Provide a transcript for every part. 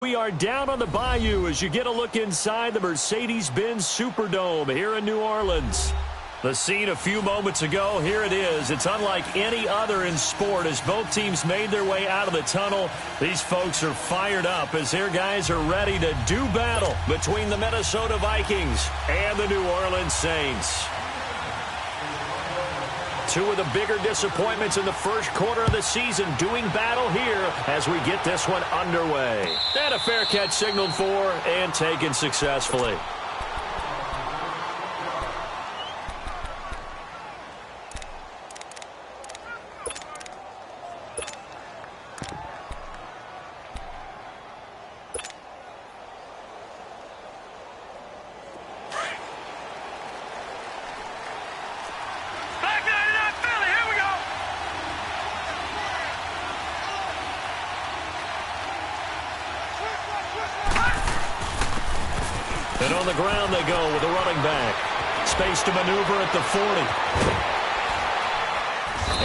We are down on the bayou as you get a look inside the Mercedes-Benz Superdome here in New Orleans. The scene a few moments ago, here it is. It's unlike any other in sport as both teams made their way out of the tunnel. These folks are fired up as their guys are ready to do battle between the Minnesota Vikings and the New Orleans Saints. Two of the bigger disappointments in the first quarter of the season doing battle here as we get this one underway. And a fair catch signaled for and taken successfully. And on the ground they go with a running back. Space to maneuver at the 40.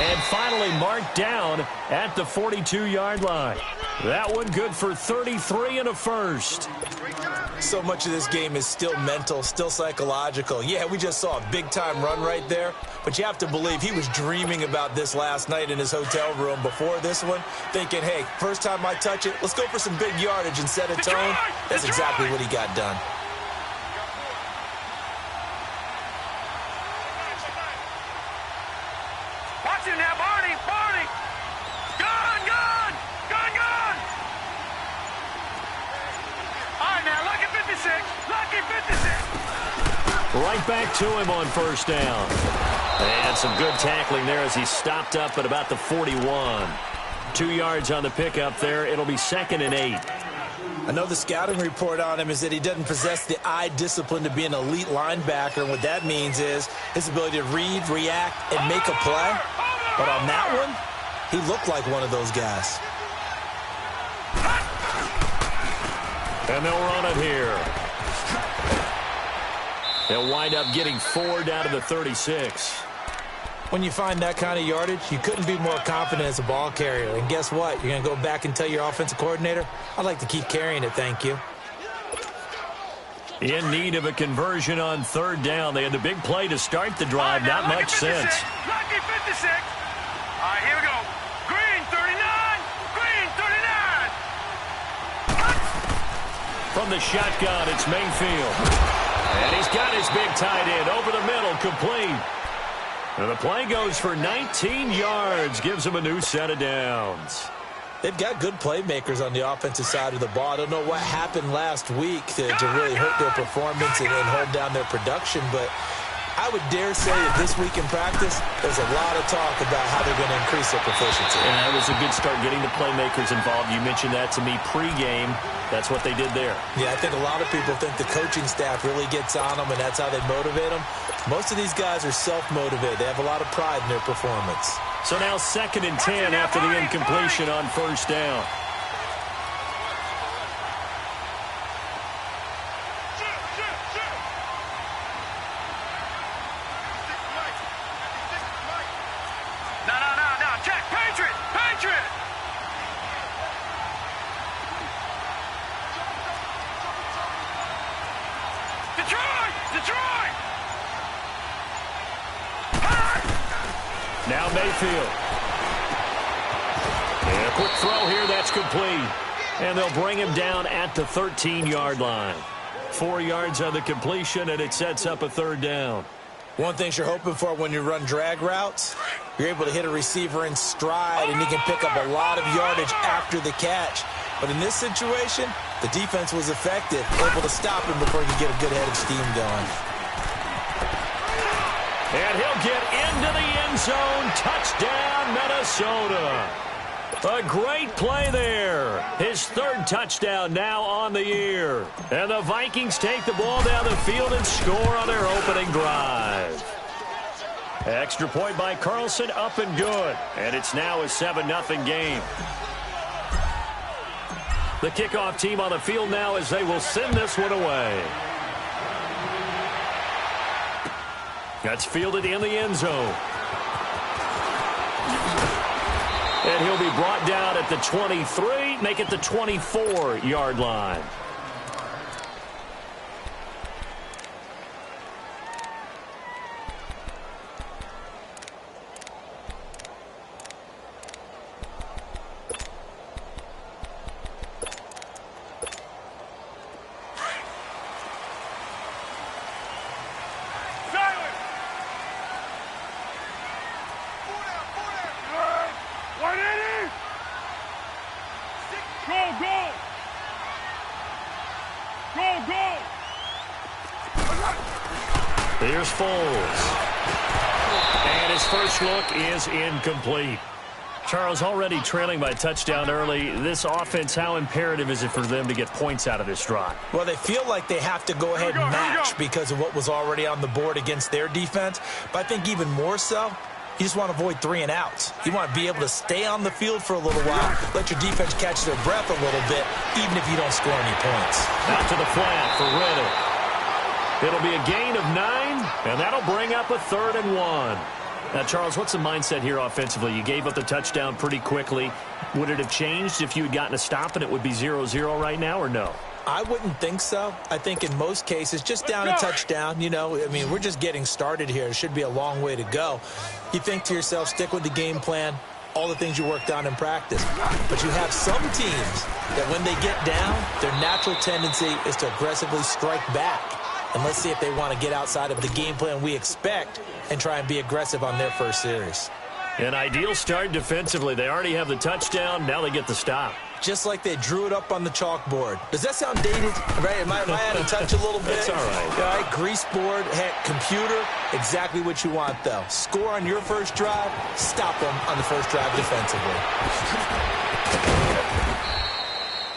And finally marked down at the 42-yard line. That one good for 33 and a first. So much of this game is still mental, still psychological. Yeah, we just saw a big-time run right there, but you have to believe he was dreaming about this last night in his hotel room before this one, thinking, hey, first time I touch it, let's go for some big yardage and set a tone. That's exactly what he got done. Watch him now, Barney! Barney! Gun! Gun! Gun! Gun! All right, now, lucky 56. Lucky 56. Right back to him on first down. And some good tackling there as he stopped up at about the 41. 2 yards on the pickup there. It'll be 2nd and 8. I know the scouting report on him is that he doesn't possess the eye discipline to be an elite linebacker, and what that means is his ability to read, react, and make a play. But on that one, he looked like one of those guys. And they'll run it here. They'll wind up getting 4 down to the 36. When you find that kind of yardage, you couldn't be more confident as a ball carrier. And guess what? You're going to go back and tell your offensive coordinator, I'd like to keep carrying it, thank you. In need of a conversion on 3rd down. They had the big play to start the drive. Right, not much sense. Lucky 56. All right, here we go. Green 39. Green 39. From the shotgun, it's Mayfield. And he's got his big tight end over the middle, complete. And the play goes for 19 yards, gives him a new set of downs. They've got good playmakers on the offensive side of the ball. I don't know what happened last week to really hurt their performance and hold down their production, but I would dare say that this week in practice, there's a lot of talk about how they're going to increase their proficiency. And that was a good start getting the playmakers involved. You mentioned that to me pregame. That's what they did there. Yeah, I think a lot of people think the coaching staff really gets on them, and that's how they motivate them. Most of these guys are self-motivated. They have a lot of pride in their performance. So now 2nd and 10 after the incompletion on first down. No. Check. Patriot. Patriot. Detroit. Now Mayfield. And a quick throw here, that's complete. And they'll bring him down at the 13-yard line. 4 yards on the completion, and it sets up a 3rd down. One thing you're hoping for when you run drag routes, you're able to hit a receiver in stride, and he can pick up a lot of yardage after the catch. But in this situation, the defense was effective, able to stop him before he could get a good head of steam going. And he'll get into the end zone. Touchdown, Minnesota. A great play there. His 3rd touchdown now on the year. And the Vikings take the ball down the field and score on their opening drive. Extra point by Carlson, up and good. And it's now a 7-0 game. The kickoff team on the field now as they will send this one away. That's fielded in the end zone. And he'll be brought down at the 23. make it the 24-yard line. Here's Foles. And his first look is incomplete. Charles, already trailing by a touchdown early. This offense, how imperative is it for them to get points out of this drive? Well, they feel like they have to go ahead and match because of what was already on the board against their defense. But I think even more so, you just want to avoid 3 and outs. You want to be able to stay on the field for a little while, let your defense catch their breath a little bit, even if you don't score any points. Out to the flat for Reddick. It'll be a gain of 9, and that'll bring up a 3rd and 1. Now, Charles, what's the mindset here offensively? You gave up the touchdown pretty quickly. Would it have changed if you had gotten a stop and it would be 0-0 right now, or no? I wouldn't think so. I think in most cases, just down a touchdown, you know, I mean, we're just getting started here. It should be a long way to go. You think to yourself, stick with the game plan, all the things you worked on in practice. But you have some teams that when they get down, their natural tendency is to aggressively strike back. And let's see if they want to get outside of the game plan we expect and try and be aggressive on their first series. An ideal start defensively. They already have the touchdown. Now they get the stop. Just like they drew it up on the chalkboard. Does that sound dated? Right? Am I out of touch a little bit? That's all right. All right, grease board, heck, computer, exactly what you want, though. Score on your first drive, stop them on the first drive defensively.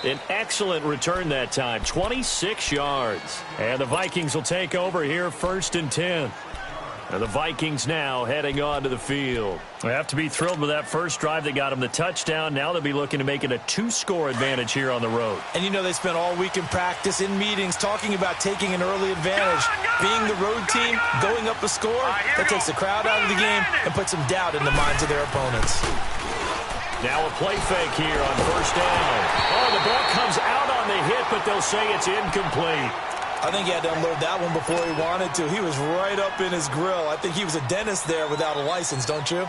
An excellent return that time, 26 yards. And the Vikings will take over here, 1st and 10. And the Vikings now heading on to the field. They have to be thrilled with that first drive that got them the touchdown. Now they'll be looking to make it a 2-score advantage here on the road. And you know they spent all week in practice, in meetings, talking about taking an early advantage. Being the road team, going up a score, that takes the crowd out of the game and puts some doubt in the minds of their opponents. Now a play fake here on 1st down. Oh, the ball comes out on the hit, but they'll say it's incomplete. I think he had to unload that one before he wanted to. He was right up in his grill. I think he was a dentist there without a license, don't you?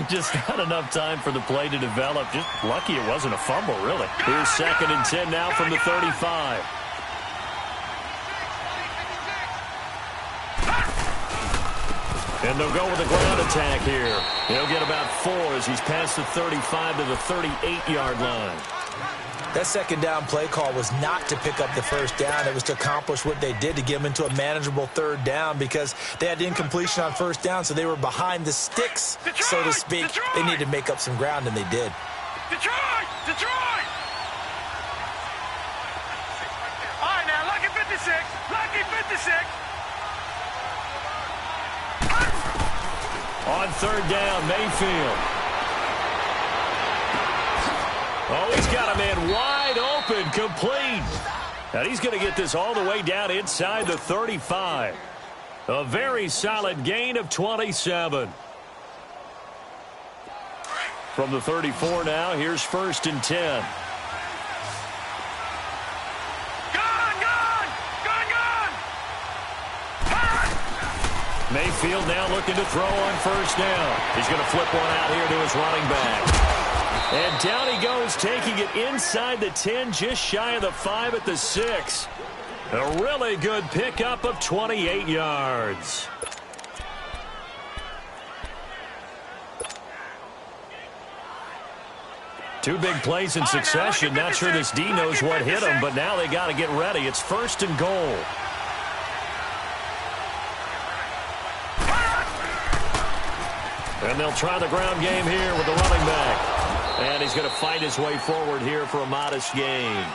Just not enough time for the play to develop. Just lucky it wasn't a fumble, really. Here's 2nd and 10 now from the 35. And they'll go with a ground attack here. He'll get about 4 as he's past the 35 to the 38-yard line. That 2nd down play call was not to pick up the 1st down. It was to accomplish what they did, to get them into a manageable 3rd down, because they had incompletion on 1st down, so they were behind the sticks, so to speak. They needed to make up some ground, and they did. Detroit! Detroit! All right, now, lucky 56. Lucky 56. On 3rd down, Mayfield. Oh, he's got a man wide open, complete. And he's going to get this all the way down inside the 35. A very solid gain of 27. From the 34 now, here's 1st and 10. Mayfield now looking to throw on 1st down. He's going to flip one out here to his running back. And down he goes, taking it inside the 10, just shy of the 5 at the 6. A really good pickup of 28 yards. Two big plays in succession. Not sure this D knows what hit him, but now they got to get ready. It's 1st and goal. And they'll try the ground game here with the running back. And he's going to fight his way forward here for a modest gain.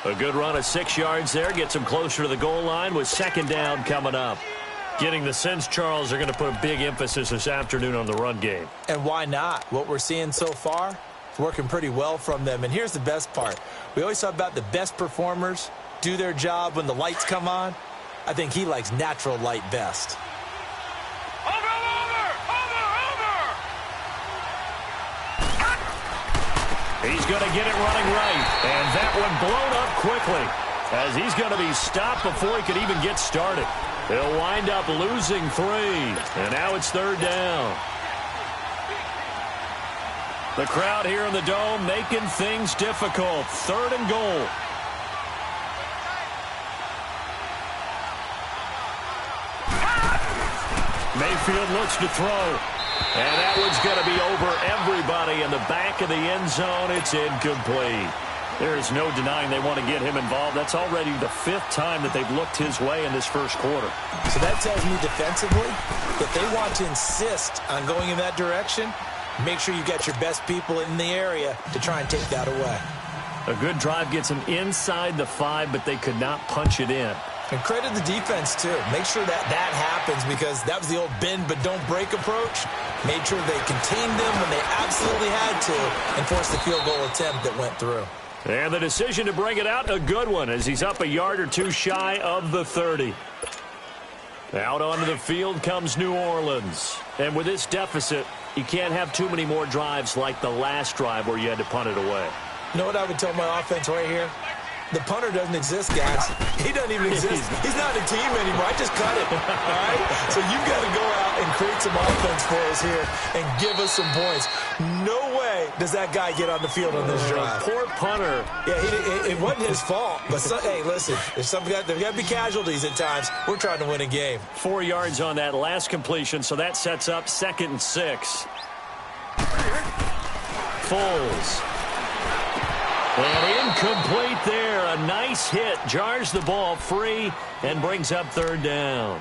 A good run of 6 yards there. Gets him closer to the goal line with 2nd down coming up. Getting the sense, Charles, they're going to put a big emphasis this afternoon on the run game. And why not? What we're seeing so far, it's working pretty well from them. And here's the best part. We always talk about the best performers do their job when the lights come on. I think he likes natural light best. He's going to get it running right. And that one blown up quickly as he's going to be stopped before he could even get started. They'll wind up losing 3. And now it's 3rd down. The crowd here in the Dome making things difficult. 3rd and goal. Mayfield looks to throw. And that one's going to be over everybody in the back of the end zone. It's incomplete. There is no denying they want to get him involved. That's already the 5th time that they've looked his way in this first quarter. So that tells me defensively that they want to insist on going in that direction. Make sure you got your best people in the area to try and take that away. A good drive gets them inside the 5, but they could not punch it in. And credit the defense, too. Make sure that happens because that was the old bend but don't break approach. Made sure they contained them when they absolutely had to and forced the field goal attempt that went through. And the decision to bring it out, a good one, as he's up a yard or 2 shy of the 30. Out onto the field comes New Orleans. And with this deficit, you can't have too many more drives like the last drive where you had to punt it away. You know what I would tell my offense right here? The punter doesn't exist, guys. He doesn't even exist. He's not a team anymore. I just cut it, all right? So you've got to go out and create some offense for us here and give us some points. No way does that guy get on the field on this drive. Poor punter. Yeah, it wasn't his fault. But, hey, listen, there's got to be casualties at times. We're trying to win a game. 4 yards on that last completion, so that sets up 2nd and 6. Foles. And incomplete there. A nice hit. Jars the ball free and brings up 3rd down.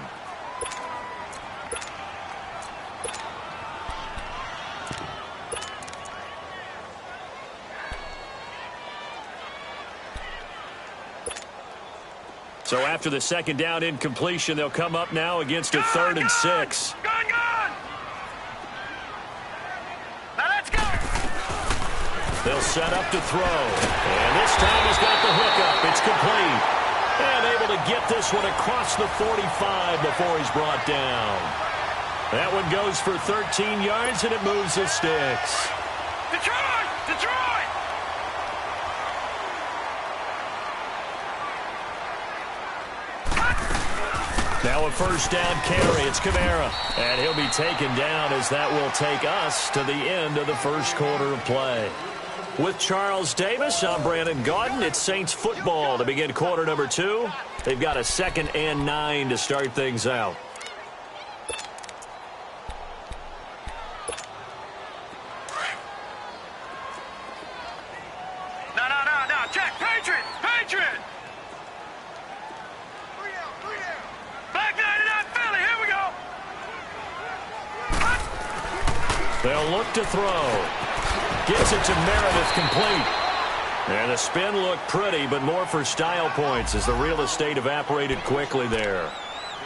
So after the 2nd down incompletion, they'll come up now against a 3rd and 6. They'll set up to throw. And this time he's got the hookup. It's complete. And able to get this one across the 45 before he's brought down. That one goes for 13 yards, and it moves the sticks. Detroit! Detroit! Now a 1st down carry. It's Kamara. And he'll be taken down as that will take us to the end of the first quarter of play. With Charles Davis, I'm Brandon Gaudin. It's Saints football to begin quarter number 2. They've got a 2nd and 9 to start things out. No. Check. Patriot. Back 99 Philly. Here we go. They'll look to throw. Gets it to Meredith, complete. And the spin looked pretty, but more for style points as the real estate evaporated quickly there.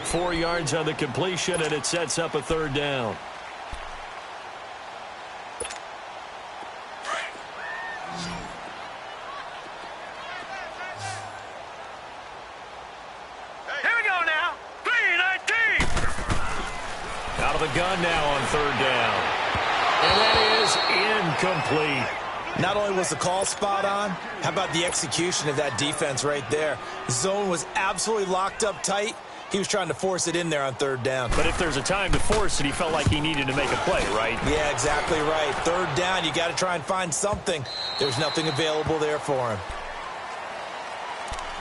4 yards on the completion, and it sets up a 3rd down. Here we go now. 3-19. Out of the gun now on 3rd down. And that is incomplete. Not only was the call spot on, how about the execution of that defense right there? Zone was absolutely locked up tight. He was trying to force it in there on 3rd down. But if there's a time to force it, he felt like he needed to make a play, right? Yeah, exactly right. 3rd down, you got to try and find something. There's nothing available there for him.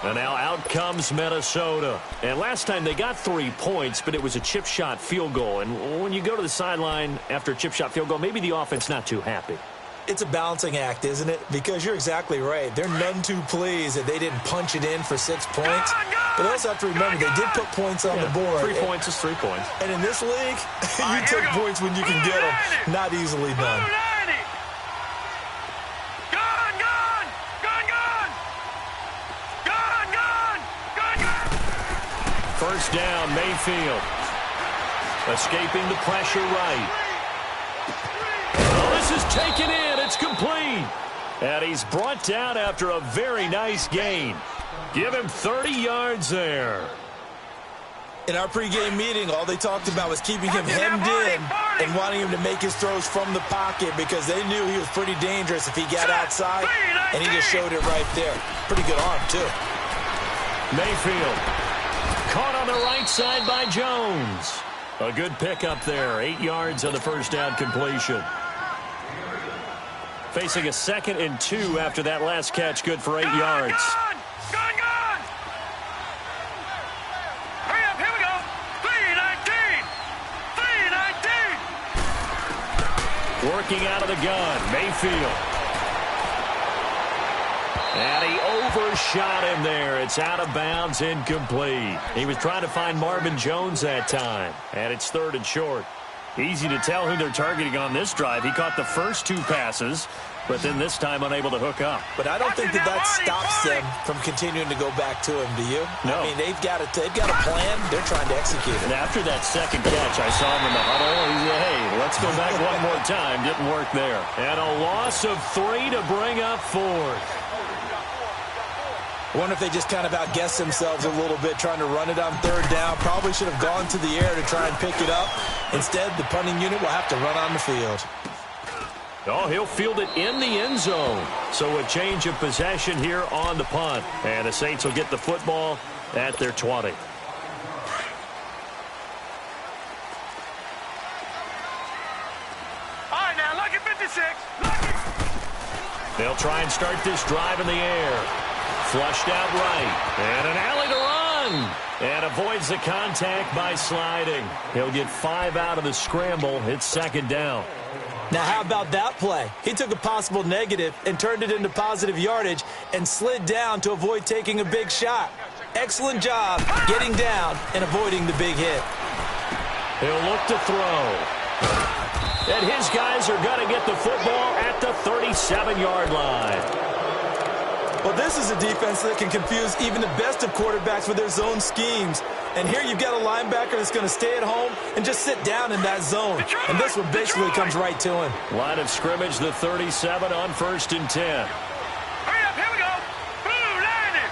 And now out comes Minnesota. And last time they got 3 points, but it was a chip shot field goal. And when you go to the sideline after a chip shot field goal, maybe the offense not too happy. It's a balancing act, isn't it? Because you're exactly right. They're none too pleased that they didn't punch it in for 6 points. But they also have to remember they did put points on the board. 3 points is 3 points. And in this league, you take points when you can get them. Not easily done. First down, Mayfield. Escaping the pressure right. Oh, this is taken in. It's complete. And he's brought down after a very nice gain. Give him 30 yards there. In our pregame meeting, all they talked about was keeping him hemmed in and wanting him to make his throws from the pocket because they knew he was pretty dangerous if he got outside, and he just showed it right there. Pretty good arm, too. Mayfield caught on the right side by Jones. A good pickup there. 8 yards on the first down completion. Facing a 2nd and 2 after that last catch. Good for 8 yards. Gone! Hurry up, here we go. 3-19. Working out of the gun. Mayfield. And he overshot him there. It's out of bounds, incomplete. He was trying to find Marvin Jones that time. And it's 3rd and short. Easy to tell who they're targeting on this drive. He caught the first 2 passes, but then this time unable to hook up. But I don't think that stops them from continuing to go back to him, do you? No. I mean, they've got a plan. They're trying to execute it. And after that second catch, I saw him in the huddle. He said, hey, let's go back one more time. Didn't work there. And a loss of 3 to bring up 4th. I wonder if they just kind of outguessed themselves a little bit trying to run it on 3rd down. Probably should have gone to the air to try and pick it up. Instead, the punting unit will have to run on the field. Oh, he'll field it in the end zone. So a change of possession here on the punt. And the Saints will get the football at their 20. All right, now, lucky 56. Lucky. They'll try and start this drive in the air. Flushed out right. And an alley to run. And avoids the contact by sliding. He'll get 5 out of the scramble. It's 2nd down. Now, how about that play? He took a possible negative and turned it into positive yardage and slid down to avoid taking a big shot. Excellent job getting down and avoiding the big hit. He'll look to throw. And his guys are going to get the football at the 37-yard line. Well, this is a defense that can confuse even the best of quarterbacks with their zone schemes. And here you've got a linebacker that's going to stay at home and just sit down in that zone. And this one basically comes right to him. Line of scrimmage, the 37 on 1st and 10. Hurry up, here we go. Blue, landed.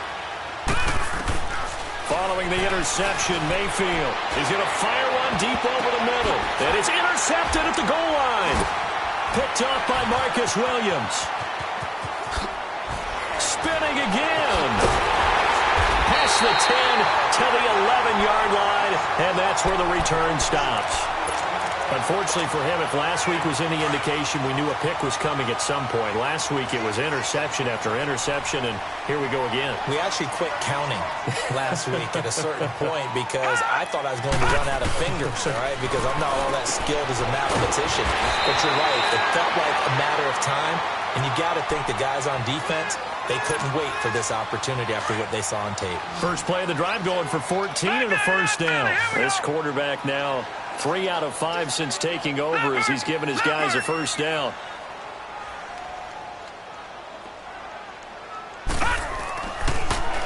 Following the interception, Mayfield is going to fire one deep over the middle. And it's intercepted at the goal line. Picked off by Marcus Williams. Spinning again. Past the 10 to the 11-yard line, and that's where the return stops. Unfortunately for him, if last week was any indication, we knew a pick was coming at some point. Last week it was interception after interception, and here we go again. We actually quit counting last week at a certain point because I thought I was going to run out of fingers, all right, because I'm not all that skilled as a mathematician. But you're right, it felt like a matter of time, and you got to think the guys on defense, they couldn't wait for this opportunity after what they saw on tape. First play of the drive going for 14 and a first down. This quarterback now 3 out of 5 since taking over as he's given his guys a first down.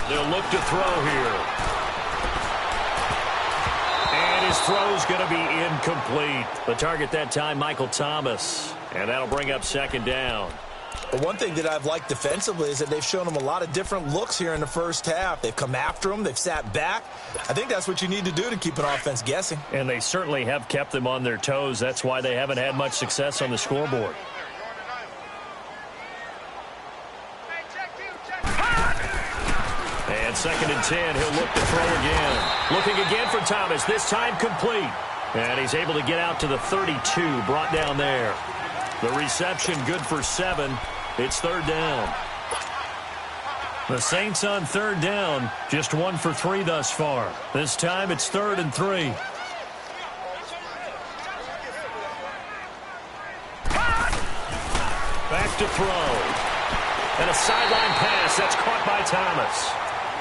They'll look to throw here. And his throw's going to be incomplete. The target that time, Michael Thomas. And that'll bring up 2nd down. But one thing that I've liked defensively is that they've shown him a lot of different looks here in the first half. They've come after him. They've sat back. I think that's what you need to do to keep an offense guessing. And they certainly have kept them on their toes. That's why they haven't had much success on the scoreboard. And 2nd and 10. He'll look to throw again. Looking again for Thomas. This time complete. And he's able to get out to the 32. Brought down there. The reception good for 7. It's 3rd down. The Saints on 3rd down. Just 1 for 3 thus far. This time it's 3rd and 3. Back to throw. And a sideline pass. That's caught by Thomas.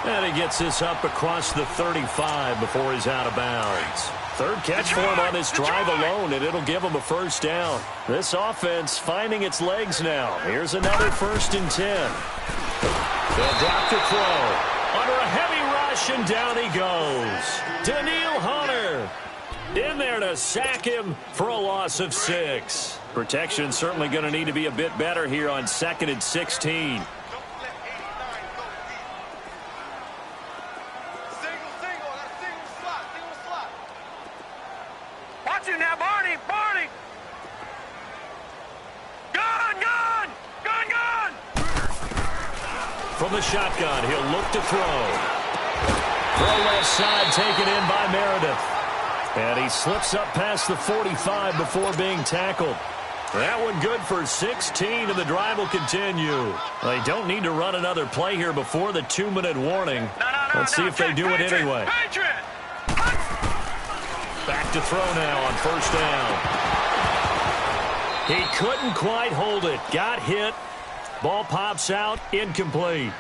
And he gets this up across the 35 before he's out of bounds. 3rd catch for him on this drive alone, and it'll give him a first down. This offense finding its legs now. Here's another 1st and 10. They'll drop to throw. Under a heavy rush, and down he goes. Daniil Hunter in there to sack him for a loss of 6. Protection certainly going to need to be a bit better here on 2nd and 16. Watch it now, Barney. From the shotgun, he'll look to throw. Throw left side taken in by Meredith. And he slips up past the 45 before being tackled. That one good for 16, and the drive will continue. They don't need to run another play here before the 2-minute warning. Let's see if they do it anyway. Back to throw now on first down. He couldn't quite hold it. Got hit. Ball pops out. Incomplete.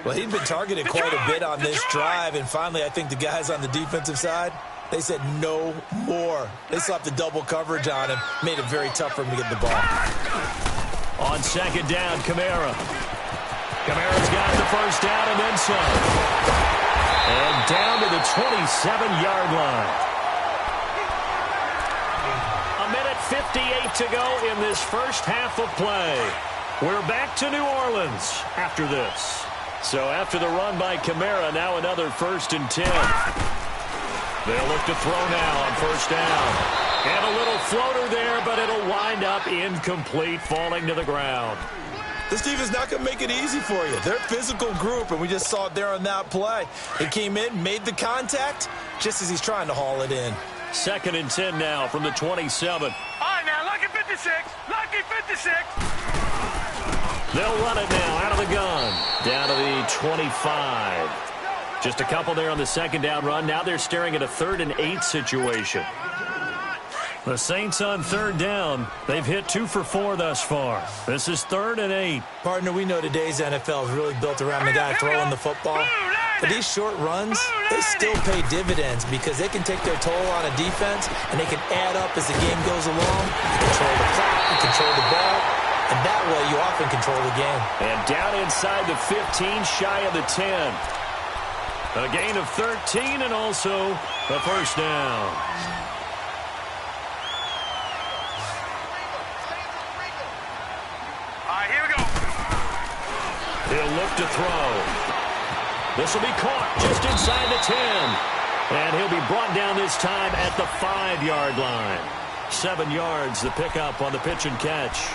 Well, he'd been targeted quite a bit on this drive, and finally I think the guys on the defensive side, they said no more. They slapped the double coverage on him, made it very tough for him to get the ball. On second down, Kamara. Kamara's got the first down and then some. And down to the 27-yard line. A minute 58 to go in this first half of play. We're back to New Orleans after this. So after the run by Kamara, now another 1st and 10. They'll look to throw now on first down. And a little floater there, but it'll wind up incomplete, falling to the ground. This team is not going to make it easy for you. They're a physical group, and we just saw it there on that play. He came in, made the contact, just as he's trying to haul it in. 2nd and 10 now from the 27. All right, now, lucky 56. Lucky 56. They'll run it now out of the gun. Down to the 25. Just a couple there on the second down run. Now they're staring at a 3rd and 8 situation. The Saints on 3rd down. They've hit 2 for 4 thus far. This is 3rd and 8. Partner, we know today's NFL is really built around the guy throwing the football. But these short runs, they still pay dividends because they can take their toll on a defense, and they can add up as the game goes along. You control the clock, you control the ball. And that way, you often control the game. And down inside the 15, shy of the 10. A gain of 13 and also a first down. All right, here we go. He'll look to throw. This will be caught just inside the 10. And he'll be brought down this time at the 5-yard line. 7 yards, the pickup on the pitch and catch.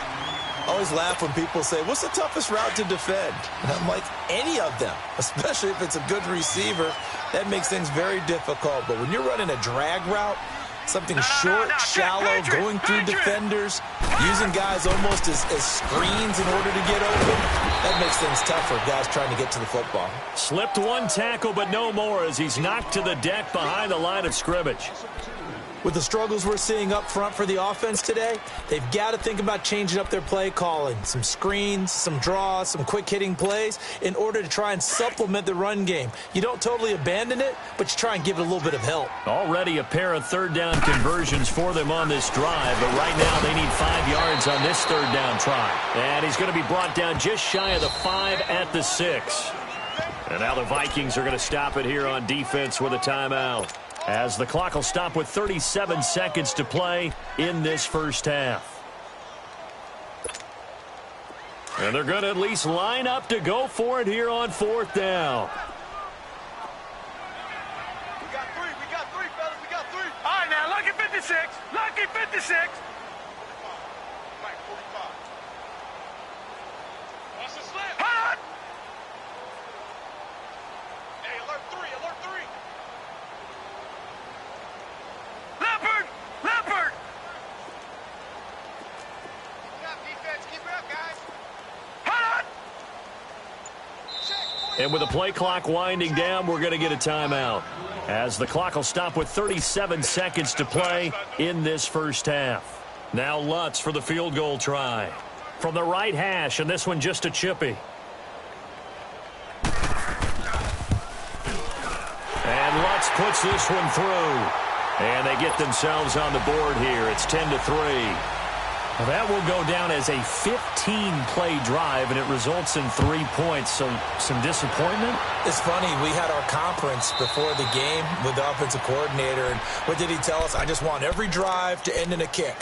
I always laugh when people say, what's the toughest route to defend? And I'm like, any of them, especially if it's a good receiver. That makes things very difficult. But when you're running a drag route, something short, shallow, going through defenders, using guys almost as screens in order to get open, that makes things tough for guys trying to get to the football. Slipped one tackle, but no more as he's knocked to the deck behind the line of scrimmage. With the struggles we're seeing up front for the offense today, they've got to think about changing up their play calling. Some screens, some draws, some quick-hitting plays in order to try and supplement the run game. You don't totally abandon it, but you try and give it a little bit of help. Already a pair of 3rd down conversions for them on this drive, but right now they need 5 yards on this 3rd down try. And he's going to be brought down just shy of the 5 at the 6. And now the Vikings are going to stop it here on defense with a timeout, as the clock will stop with 37 seconds to play in this first half. And they're going to at least line up to go for it here on 4th down. We got three, fellas. We got 3. All right, now, lucky 56. Lucky 56. What's the slip? Hot! Hey, alert 3. Leopard! Leopard! Keep up, defense. Keep it up, guys. Hot! And with the play clock winding down, we're going to get a timeout, as the clock will stop with 37 seconds to play in this first half. Now Lutz for the field goal try. From the right hash, and this one just a chippy. And Lutz puts this one through. And they get themselves on the board here. It's 10-3. Well, that will go down as a 15-play drive, and it results in 3 points. So some disappointment? It's funny. We had our conference before the game with the offensive coordinator, and what did he tell us? I just want every drive to end in a kick,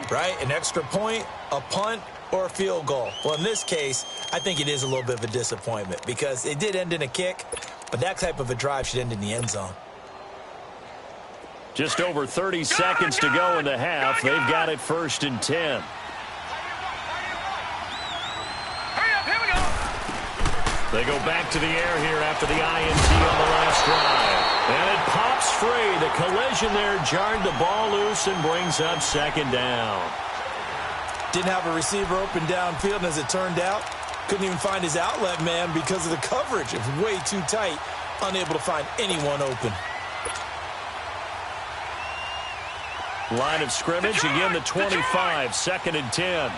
right? An extra point, a punt, or a field goal. Well, in this case, I think it is a little bit of a disappointment because it did end in a kick, but that type of a drive should end in the end zone. Just over 30 seconds to go in the half. They've got it 1st and 10. Hurry up, here we go. They go back to the air here after the INT on the last drive. And it pops free. The collision there jarred the ball loose and brings up second down. Didn't have a receiver open downfield, and as it turned out, couldn't even find his outlet man because of the coverage. It was way too tight, unable to find anyone open. Line of scrimmage, again the 25, second and 10.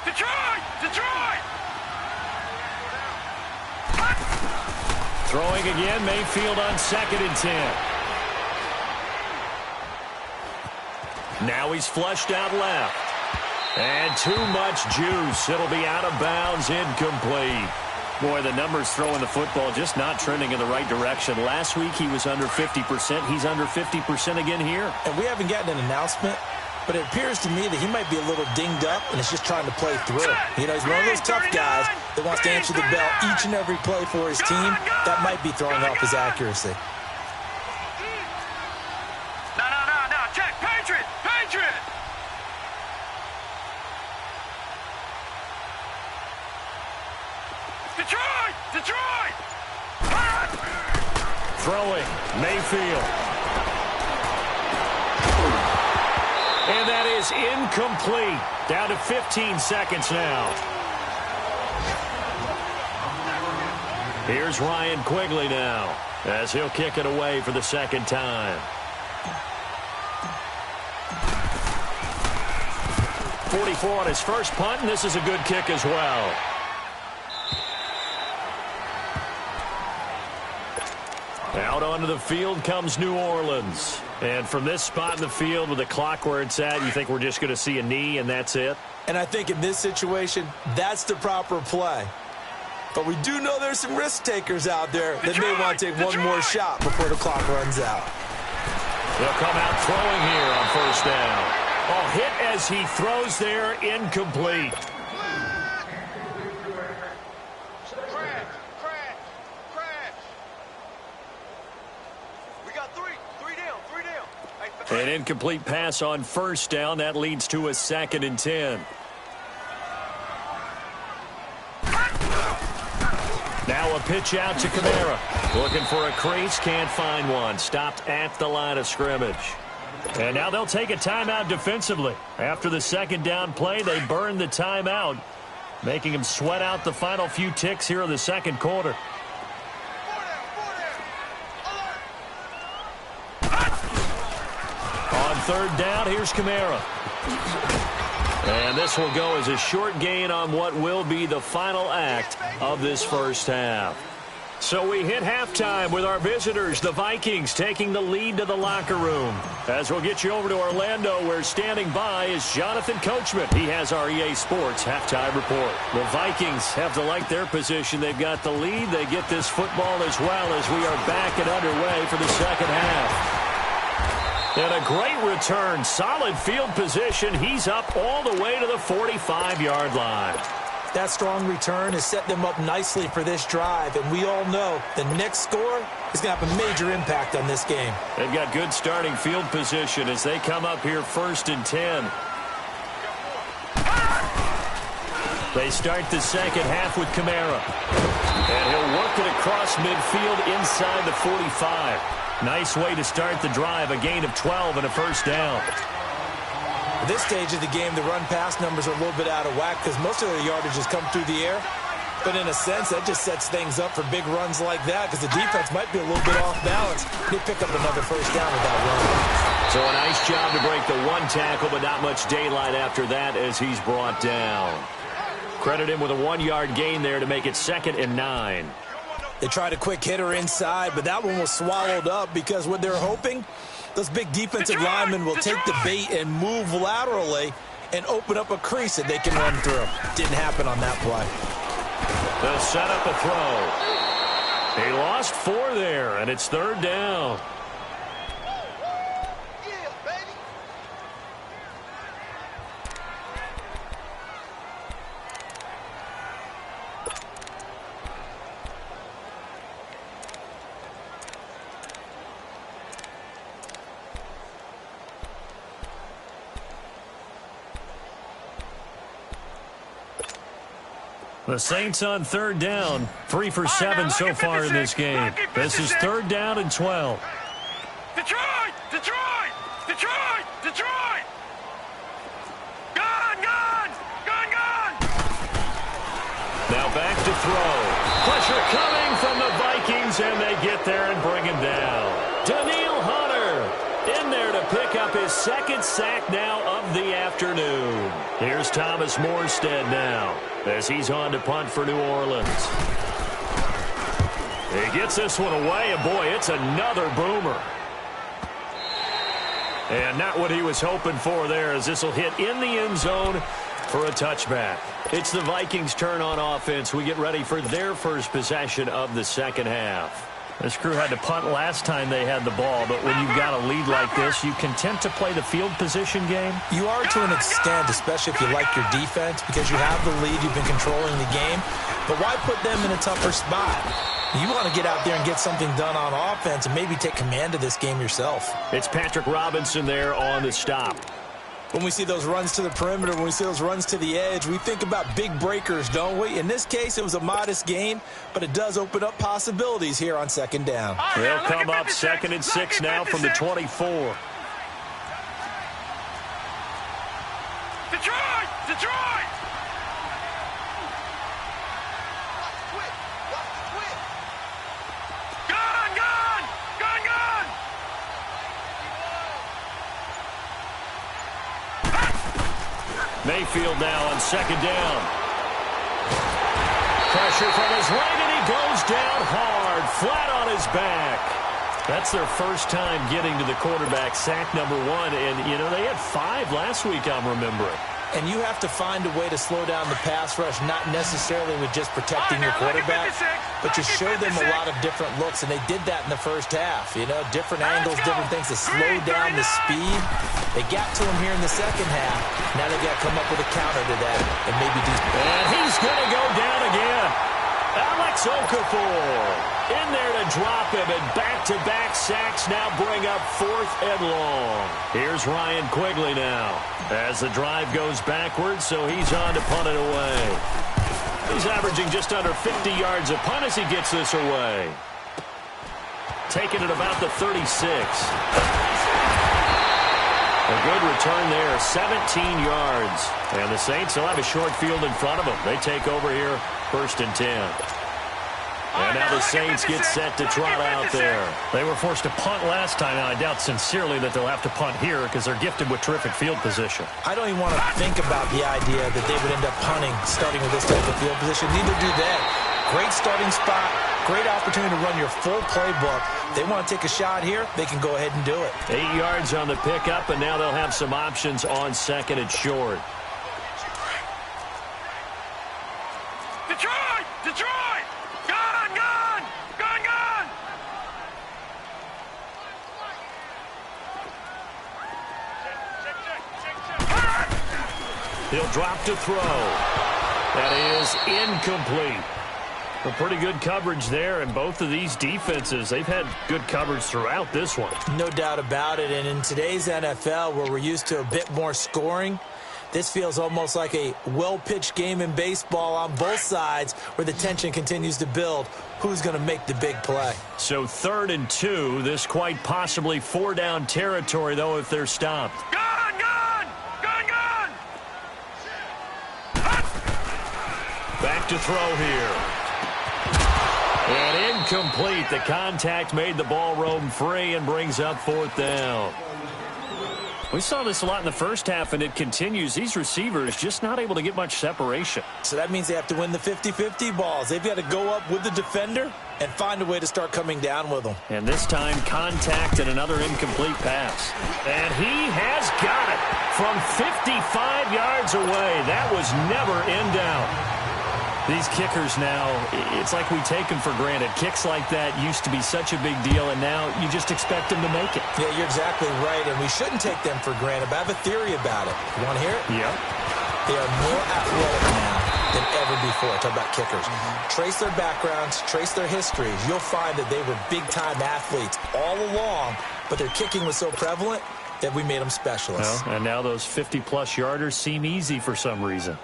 Detroit! Detroit! Throwing again, Mayfield on second and 10. Now he's flushed out left. And too much juice. It'll be out of bounds, incomplete. Boy, the numbers throwing the football just not trending in the right direction. Last week he was under 50%. He's under 50% again here. And we haven't gotten an announcement, but it appears to me that he might be a little dinged up and is just trying to play through. You know, he's one of those tough guys that wants to answer the bell each and every play for his team. That might be throwing off his accuracy. No. Check. Patriot! Patriot! Detroit! Detroit! Throwing, Mayfield. And that is incomplete. Down to 15 seconds now. Here's Ryan Quigley now, as he'll kick it away for the second time. 44 on his first punt, and this is a good kick as well. Out onto the field comes New Orleans. And from this spot in the field with the clock where it's at, you think we're just going to see a knee and that's it? And I think in this situation, that's the proper play. But we do know there's some risk takers out there that may want to take one more shot before the clock runs out. They'll come out throwing here on first down. Oh, hit as he throws there, incomplete. An incomplete pass on first down. That leads to a second and 10. Now a pitch out to Kamara. Looking for a crease, can't find one. Stopped at the line of scrimmage. And now they'll take a timeout defensively. After the second down play, they burn the timeout, making them sweat out the final few ticks here in the second quarter. On third down, here's Kamara. And this will go as a short gain on what will be the final act of this first half. So we hit halftime with our visitors, the Vikings, taking the lead to the locker room. As we'll get you over to Orlando, where standing by is Jonathan Coachman. He has our EA Sports halftime report. The Vikings have to like their position. They've got the lead. They get this football as well as we are back and underway for the second half. And a great return, solid field position. He's up all the way to the 45-yard line. That strong return has set them up nicely for this drive, and we all know the next score is going to have a major impact on this game. They've got good starting field position as they come up here first and 10. They start the second half with Kamara. And he'll work it across midfield inside the 45. Nice way to start the drive, a gain of 12 and a first down. At this stage of the game, the run-pass numbers are a little bit out of whack because most of their yardage has come through the air. But in a sense, that just sets things up for big runs like that because the defense might be a little bit off balance. They pick up another first down with that run. So a nice job to break the one tackle, but not much daylight after that as he's brought down. Credit him with a 1-yard gain there to make it 2nd and 9. They tried a quick hitter inside, but that one was swallowed up because what they're hoping, those big defensive linemen will take the bait and move laterally and open up a crease that they can run through. Didn't happen on that play. They'll set up a throw. He lost 4 there, and it's 3rd down. The Saints on third down. 3 for 7 so far in this game. This is third down and 12. Detroit! Detroit! Detroit! Detroit! Gone! Gone! Gone! Gone! Now back to throw. Pressure coming from the Vikings, and they get there and bring him down. Daniil Hunter in there to pick up his second sack now of the afternoon. Here's Thomas Morstead now as he's on to punt for New Orleans. He gets this one away, and boy, it's another boomer. And not what he was hoping for there, as this will hit in the end zone for a touchback. It's the Vikings' turn on offense. We get ready for their first possession of the second half. This crew had to punt last time they had the ball, but when you've got a lead like this, you content to play the field position game? You are to an extent, especially if you like your defense, because you have the lead, you've been controlling the game. But why put them in a tougher spot? You want to get out there and get something done on offense and maybe take command of this game yourself. It's Patrick Robinson there on the stop. When we see those runs to the perimeter, when we see those runs to the edge, we think about big breakers, don't we? In this case, it was a modest gain, but it does open up possibilities here on second down. They'll come up 2nd and 6 now from the 24. Detroit! Detroit! Gone! Gone! Gone! Gone! Mayfield now on second down. Pressure from his right, and he goes down hard, flat on his back. That's their first time getting to the quarterback, sack number 1. And, you know, they had 5 last week, I'm remembering. And you have to find a way to slow down the pass rush, not necessarily with just protecting your quarterback, but you show them a lot of different looks, and they did that in the first half. You know, different angles, different things to slow down the speed. They got to him here in the second half. Now they've got to come up with a counter to that and maybe do. And he's going to go down again. Alex Okafor in there to drop him, and back-to-back sacks now bring up 4th and long. Here's Ryan Quigley now as the drive goes backwards, so he's on to punt it away. He's averaging just under 50 yards a punt as he gets this away. Taking it about the 36. A good return there, 17 yards. And the Saints will have a short field in front of them. They take over here, 1st and 10. And now the Saints get set to trot out there. They were forced to punt last time, and I doubt sincerely that they'll have to punt here because they're gifted with terrific field position. I don't even want to think about the idea that they would end up punting starting with this type of field position. Neither do they. Great starting spot, great opportunity to run your full playbook. They want to take a shot here, they can go ahead and do it. 8 yards on the pickup, and now they'll have some options on 2nd and short. Detroit! Detroit! Gone! Gone! Gone! Gone! He'll drop to throw. That is incomplete. A pretty good coverage there, and both of these defenses, they've had good coverage throughout this one. No doubt about it, and in today's NFL, where we're used to a bit more scoring, this feels almost like a well-pitched game in baseball on both sides where the tension continues to build. Who's going to make the big play? So 3rd and 2, this quite possibly 4-down territory, though, if they're stopped. Gone! Gone! Gone! Gone! Back to throw here. And incomplete. The contact made the ball roam free and brings up 4th down. We saw this a lot in the first half, and it continues. These receivers just not able to get much separation. So that means they have to win the 50-50 balls. They've got to go up with the defender and find a way to start coming down with them. And this time, contact and another incomplete pass. And he has got it from 55 yards away. That was never in doubt. These kickers now, it's like we take them for granted. Kicks like that used to be such a big deal, and now you just expect them to make it. Yeah, you're exactly right, and we shouldn't take them for granted, but I have a theory about it. You want to hear it? Yeah. They are more athletic now than ever before. Talk about kickers. Trace their backgrounds, trace their histories. You'll find that they were big-time athletes all along, but their kicking was so prevalent that we made them specialists. Well, and now those 50-plus yarders seem easy for some reason.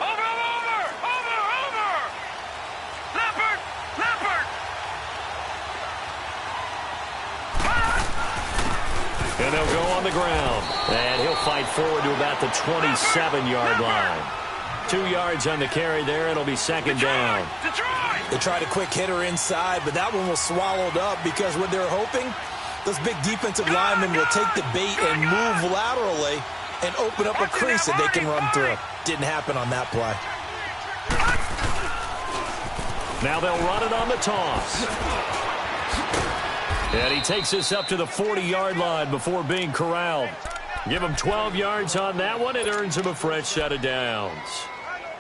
Over! Over! the ground. And he'll fight forward to about the 27-yard line. 2 yards on the carry there. It'll be second down. They tried a quick hitter inside, but that one was swallowed up because what they're hoping, those big defensive linemen will take the bait and move laterally and open up a crease that they can run through. Didn't happen on that play. Now they'll run it on the toss. And he takes this up to the 40-yard line before being corralled. Give him 12 yards on that one. It earns him a fresh set of downs.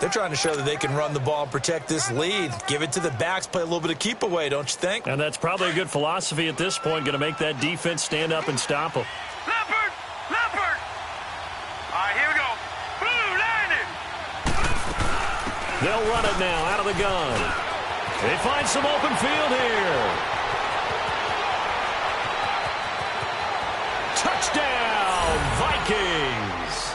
They're trying to show that they can run the ball and protect this lead. Give it to the backs, play a little bit of keep away, don't you think? And that's probably a good philosophy at this point, going to make that defense stand up and stop them. Leopard! Leopard! All right, here we go. Blue, landing! They'll run it now out of the gun. They find some open field here. Touchdown, Vikings!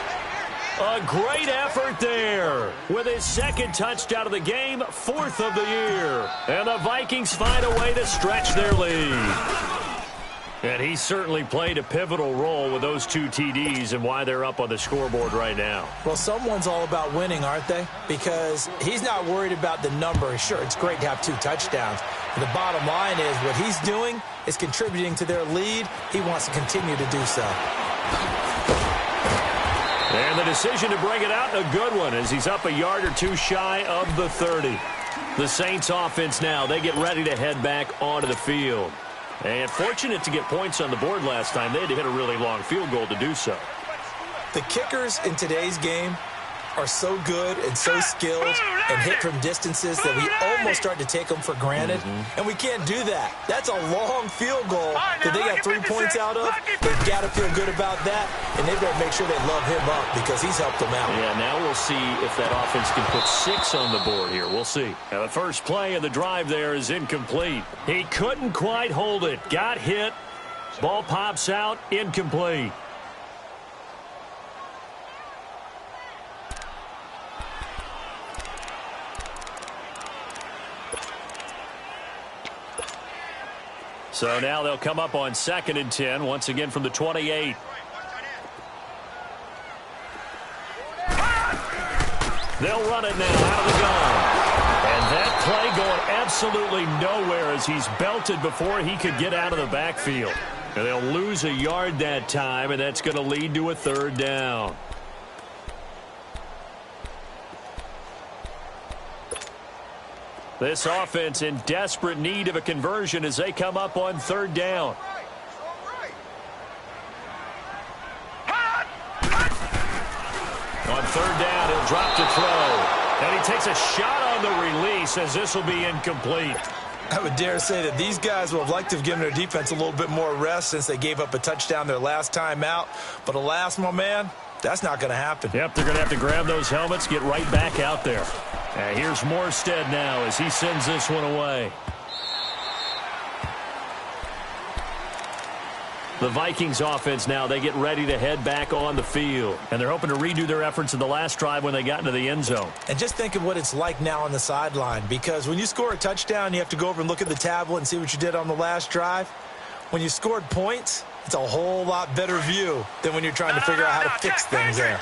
A great effort there. With his second touchdown of the game, 4th of the year. And the Vikings find a way to stretch their lead. And he certainly played a pivotal role with those 2 TDs and why they're up on the scoreboard right now. Well, someone's all about winning, aren't they? Because he's not worried about the number. Sure, it's great to have 2 touchdowns. But the bottom line is what he's doing is contributing to their lead. He wants to continue to do so. And the decision to bring it out, a good one, as he's up a yard or 2 shy of the 30. The Saints offense now, they get ready to head back onto the field. And fortunate to get points on the board last time. They had to hit a really long field goal to do so. The kickers in today's game are so good and so skilled and hit from distances that we almost start to take them for granted. And we can't do that. That's a long field goal that they got 3 points out of. They've got to feel good about that, and they've got to make sure they love him up because he's helped them out. Yeah, now we'll see if that offense can put 6 on the board here. We'll see. Now the first play of the drive there is incomplete. He couldn't quite hold it. Got hit. Ball pops out. Incomplete. So now they'll come up on 2nd and 10, once again from the 28. They'll run it now out of the gun. And that play going absolutely nowhere as he's belted before he could get out of the backfield. And they'll lose a yard that time, and that's going to lead to a 3rd down. This offense in desperate need of a conversion as they come up on 3rd down. On 3rd down, he'll drop to throw. And he takes a shot on the release as this will be incomplete. I would dare say that these guys would have liked to have given their defense a little bit more rest since they gave up a touchdown their last time out. But alas, my man, that's not going to happen. Yep, they're going to have to grab those helmets, get right back out there. And here's Morstead now as he sends this one away. The Vikings offense now, they get ready to head back on the field. And they're hoping to redo their efforts in the last drive when they got into the end zone. And just think of what it's like now on the sideline, because when you score a touchdown, you have to go over and look at the tablet and see what you did on the last drive. When you scored points, it's a whole lot better view than when you're trying to figure out how to fix things there.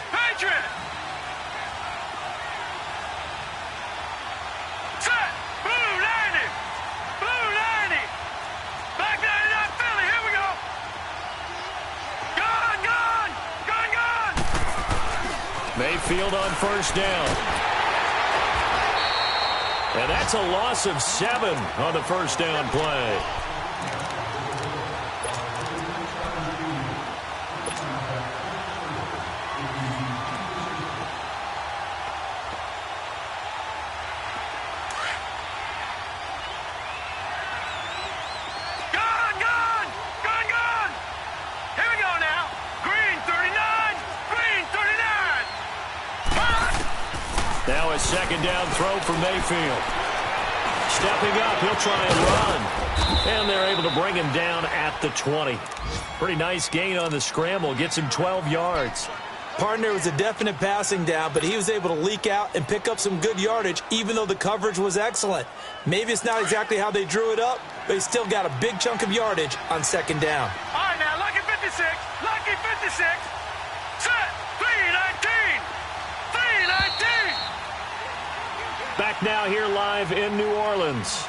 Mayfield on 1st down. And that's a loss of 7 on the 1st down play. Now a 2nd down throw for Mayfield. Stepping up, he'll try and run. And they're able to bring him down at the 20. Pretty nice gain on the scramble. Gets him 12 yards. Partner was a definite passing down, but he was able to leak out and pick up some good yardage, even though the coverage was excellent. Maybe it's not exactly how they drew it up, but he still got a big chunk of yardage on 2nd down. All right, now, lucky 56, lucky 56. 56. Set. 319. 319. Back now here live in New Orleans.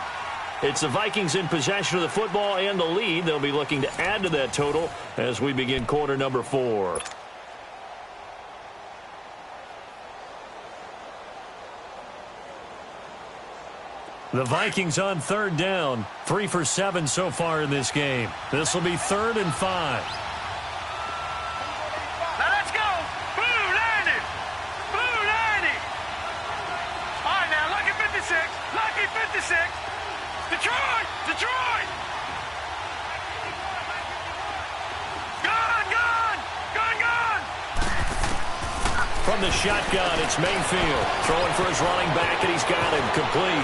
It's the Vikings in possession of the football and the lead. They'll be looking to add to that total as we begin quarter number 4. The Vikings on third down. 3 for 7 so far in this game. This will be 3rd and 5. Now let's go. Blue 90. Blue 90. All right, now, lucky 56. Lucky 56. Detroit. Detroit. Gun, gun. Gun, gun. From the shotgun, it's Mayfield. Throwing for his running back, and he's got him complete.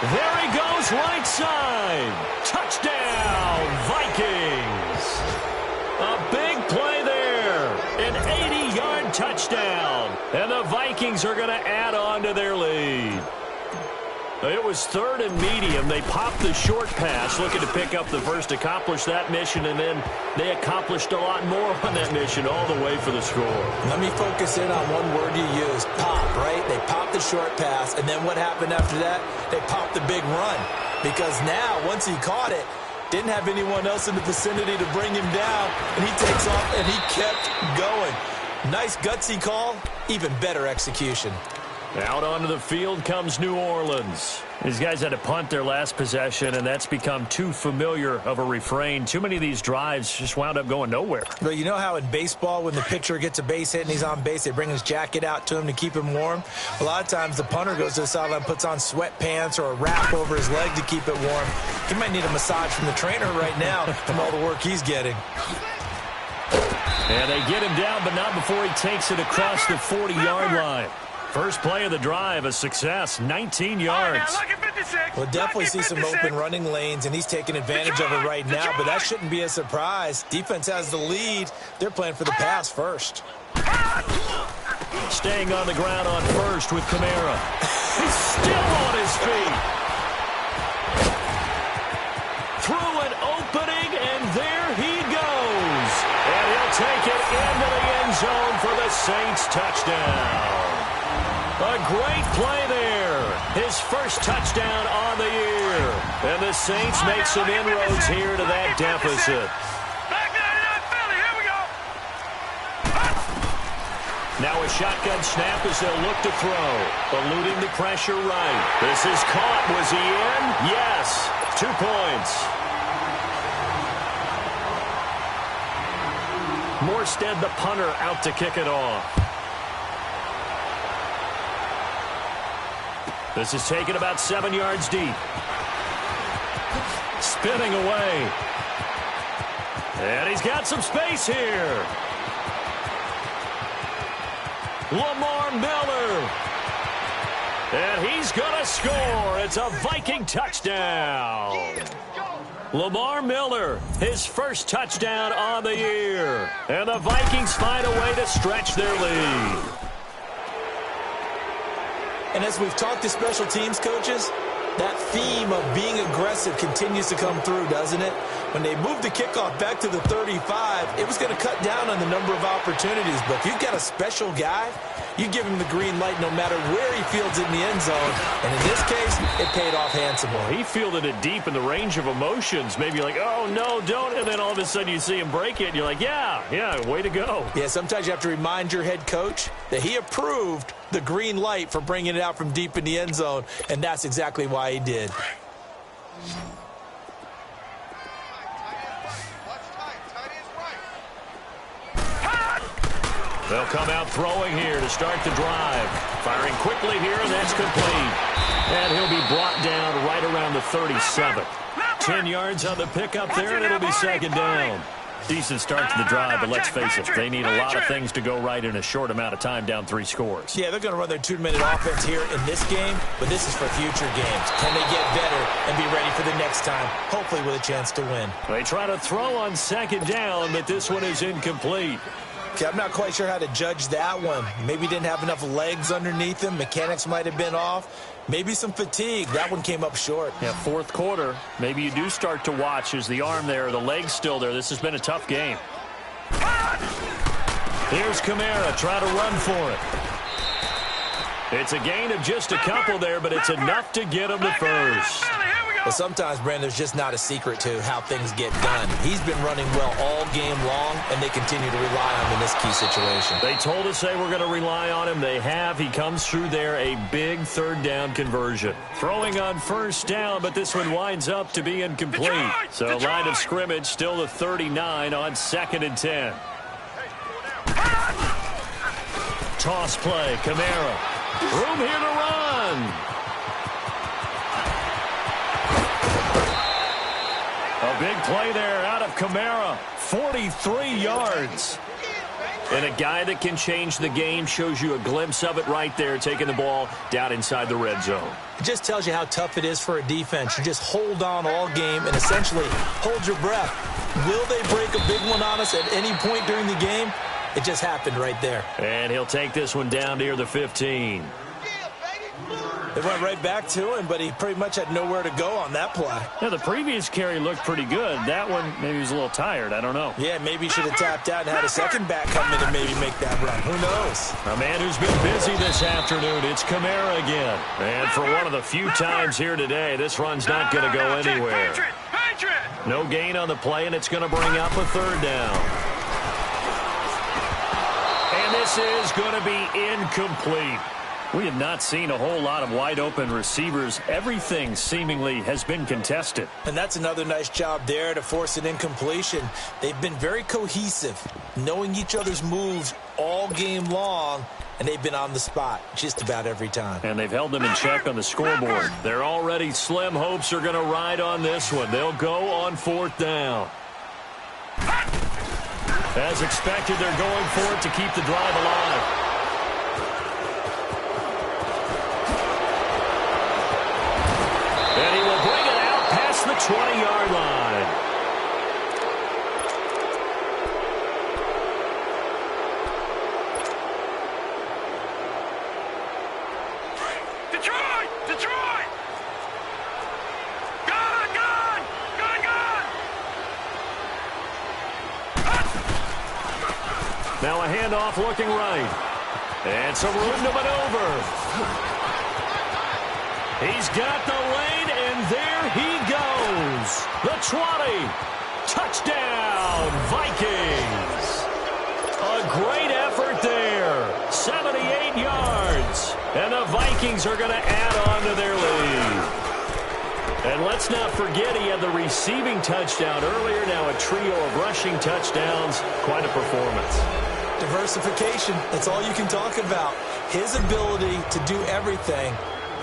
There he goes, right side. Touchdown, Vikings. A big play there. An 80-yard touchdown. And the Vikings are going to add on to their lead. It was 3rd and medium. They popped the short pass, looking to pick up the first, accomplish that mission, and then they accomplished a lot more on that mission all the way for the score. Let me focus in on one word you used, pop, right? They popped the short pass, and then what happened after that? They popped the big run. Because now, once he caught it, didn't have anyone else in the vicinity to bring him down, and he takes off, and he kept going. Nice gutsy call, even better execution. Out onto the field comes New Orleans. These guys had to punt their last possession, and that's become too familiar of a refrain. Too many of these drives just wound up going nowhere. But you know how in baseball, when the pitcher gets a base hit and he's on base, they bring his jacket out to him to keep him warm? A lot of times the punter goes to the sideline, puts on sweatpants or a wrap over his leg to keep it warm. He might need a massage from the trainer right now from all the work he's getting. And they get him down, but not before he takes it across the 40-yard line. First play of the drive, a success, 19 yards. We'll definitely see some open running lanes, and he's taking advantage of it right now, but that shouldn't be a surprise. Defense has the lead. They're playing for the pass first. Staying on the ground on first with Kamara. He's still on his feet. Through an opening, and there he goes. And he'll take it into the end zone for the Saints touchdown. A great play there. His first touchdown on the year. And the Saints make some inroads here to that deficit. Now a shotgun snap as they'll look to throw. Eluding the pressure right. This is caught. Was he in? Yes. 2 points. Morstead, the punter, out to kick it off. This is taken about 7 yards deep. Spinning away. And he's got some space here. Lamar Miller. And he's going to score. It's a Viking touchdown. Lamar Miller, his first touchdown on the year. And the Vikings find a way to stretch their lead. And as we've talked to special teams coaches, that theme of being aggressive continues to come through, doesn't it? When they moved the kickoff back to the 35, it was going to cut down on the number of opportunities. But if you've got a special guy, you give him the green light no matter where he fields it in the end zone. And in this case, it paid off handsomely. He fielded it deep in the range of emotions. Maybe like, oh, no, don't. And then all of a sudden you see him break it, and you're like, yeah, way to go. Yeah, sometimes you have to remind your head coach that he approved the green light for bringing it out from deep in the end zone, and that's exactly why he did. They'll come out throwing here to start the drive. Firing quickly here, and that's complete. And he'll be brought down right around the 37. 10 yards on the pickup there, and it'll be second down. Decent start to the drive, but let's face it, they need a lot of things to go right in a short amount of time, down 3 scores. Yeah, they're going to run their 2-minute offense here in this game, but this is for future games. Can they get better and be ready for the next time, hopefully with a chance to win? They try to throw on second down, but this one is incomplete. Okay, I'm not quite sure how to judge that one. Maybe he didn't have enough legs underneath him. Mechanics might have been off. Maybe some fatigue. That one came up short. Yeah, fourth quarter. Maybe you do start to watch as the arm there, the leg's still there. This has been a tough game. Here's Kamara trying to run for it. It's a gain of just a couple there, but it's enough to get him to first. Well, sometimes, Brandon, there's just not a secret to how things get done. He's been running well all game long, and they continue to rely on him in this key situation. They told us they were going to rely on him. They have. He comes through there, a big third down conversion. Throwing on first down, but this one winds up to be incomplete. So line of scrimmage still the 39 on 2nd and 10. Toss play, Kamara. Room here to run. A big play there out of Kamara. 43 yards. And a guy that can change the game, shows you a glimpse of it right there, taking the ball down inside the red zone. It just tells you how tough it is for a defense. You just hold on all game and essentially hold your breath. Will they break a big one on us at any point during the game? It just happened right there. And he'll take this one down near the 15. They went right back to him, but he pretty much had nowhere to go on that play. Yeah, the previous carry looked pretty good. That one, maybe he was a little tired. I don't know. Yeah, maybe he should have tapped out and had a second back come in and maybe make that run. Who knows? A man who's been busy this afternoon. It's Kamara again. And for one of the few times here today, this run's not going to go anywhere. No gain on the play, and it's going to bring up a third down. And this is going to be incomplete. We have not seen a whole lot of wide-open receivers. Everything seemingly has been contested. And that's another nice job there to force an incompletion. They've been very cohesive, knowing each other's moves all game long, and they've been on the spot just about every time. And they've held them in check on the scoreboard. Their already slim hopes are going to ride on this one. They'll go on 4th down. As expected, they're going for it to keep the drive alive. And he will bring it out past the 20-yard line. Detroit! Detroit! Gone! Gone! Gone! Gone! Now a handoff looking right. And some room to maneuver. He's got the lane, and there he goes. The 20. Touchdown, Vikings. A great effort there. 78 yards. And the Vikings are going to add on to their lead. And let's not forget he had the receiving touchdown earlier. Now a trio of rushing touchdowns. Quite a performance. Diversification. That's all you can talk about. His ability to do everything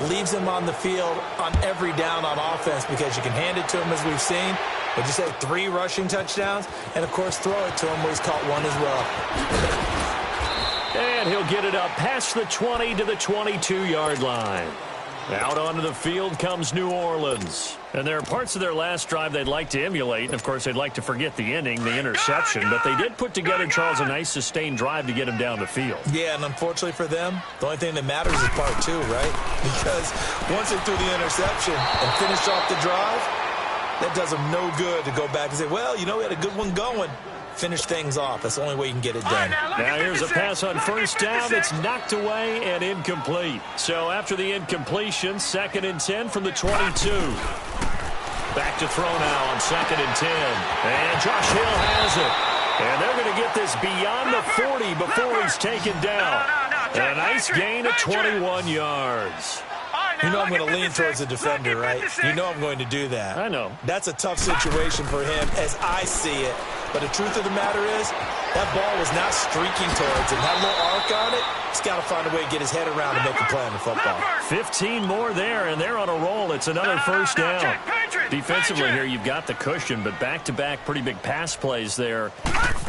leaves him on the field on every down on offense because you can hand it to him, as we've seen. Would you say 3 rushing touchdowns? And, of course, throw it to him where he's caught one as well. And he'll get it up past the 20 to the 22-yard line. Out onto the field comes New Orleans. And there are parts of their last drive they'd like to emulate. And, of course, they'd like to forget the ending, the interception. But they did put together, Charles, a nice sustained drive to get him down the field. Yeah, and unfortunately for them, the only thing that matters is part 2, right? Because once they threw the interception and finished off the drive, that does them no good to go back and say, well, you know, we had a good one going. Finish things off. That's the only way you can get it done. Now here's a pass on first down. It's knocked away and incomplete. So after the incompletion, 2nd and 10 from the 22. Back to throw now on 2nd and 10. And Josh Hill has it. And they're going to get this beyond the 40 before he's taken down. And a nice gain of 21 yards. You know I'm going to lean towards the defender, right? You know I'm going to do that. I know. That's a tough situation for him as I see it. But the truth of the matter is, that ball was not streaking towards him. Had a little arc on it. He's got to find a way to get his head around and make a play on the football. 15 more there, and they're on a roll. It's another first down. Defensively here, you've got the cushion, but back-to-back pretty big pass plays there.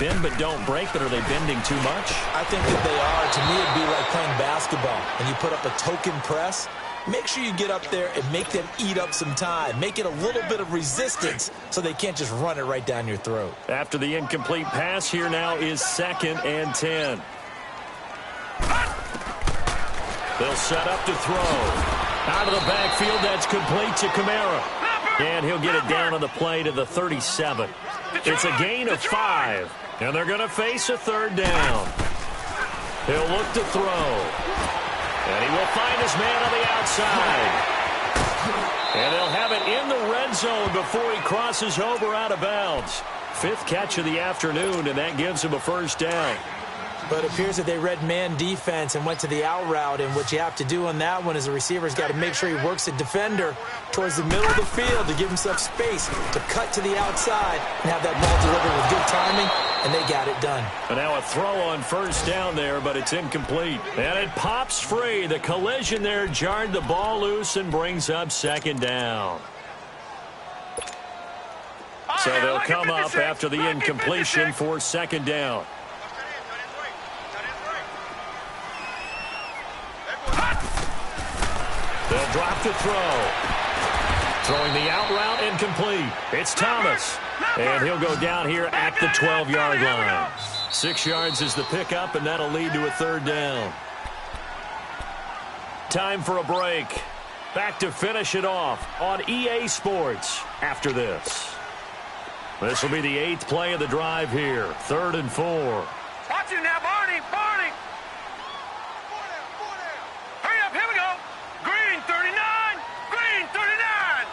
Bend but don't break, but are they bending too much? I think that they are. To me, it'd be like playing basketball, and you put up a token press. make sure you get up there and make them eat up some time. Make it a little bit of resistance so they can't just run it right down your throat. After the incomplete pass, here now is 2nd and 10. They'll set up to throw. Out of the backfield, that's complete to Kamara. And he'll get it down on the play to the 37. It's a gain of 5. And they're going to face a 3rd down. He'll look to throw. And he will find his man on the outside. And they'll have it in the red zone before he crosses over out of bounds. 5th catch of the afternoon, and that gives him a 1st down. But it appears that they read man defense and went to the out route. And what you have to do on that one is the receiver's got to make sure he works the defender towards the middle of the field to give himself space to cut to the outside and have that ball delivered with good timing, and they got it done. And now a throw on 1st down there, but it's incomplete. And it pops free. The collision there jarred the ball loose and brings up 2nd down. So they'll come up after the incompletion for 2nd down. They'll drop to throw. Throwing the out route incomplete. It's Thomas. And he'll go down here at the 12-yard line. 6 yards is the pickup, and that'll lead to a 3rd down. Time for a break. Back to finish it off on EA Sports after this. This will be the 8th play of the drive here. 3rd and 4. Watch it now, Barney. Barney. Hurry up. Here we go. Green 39. Green 39.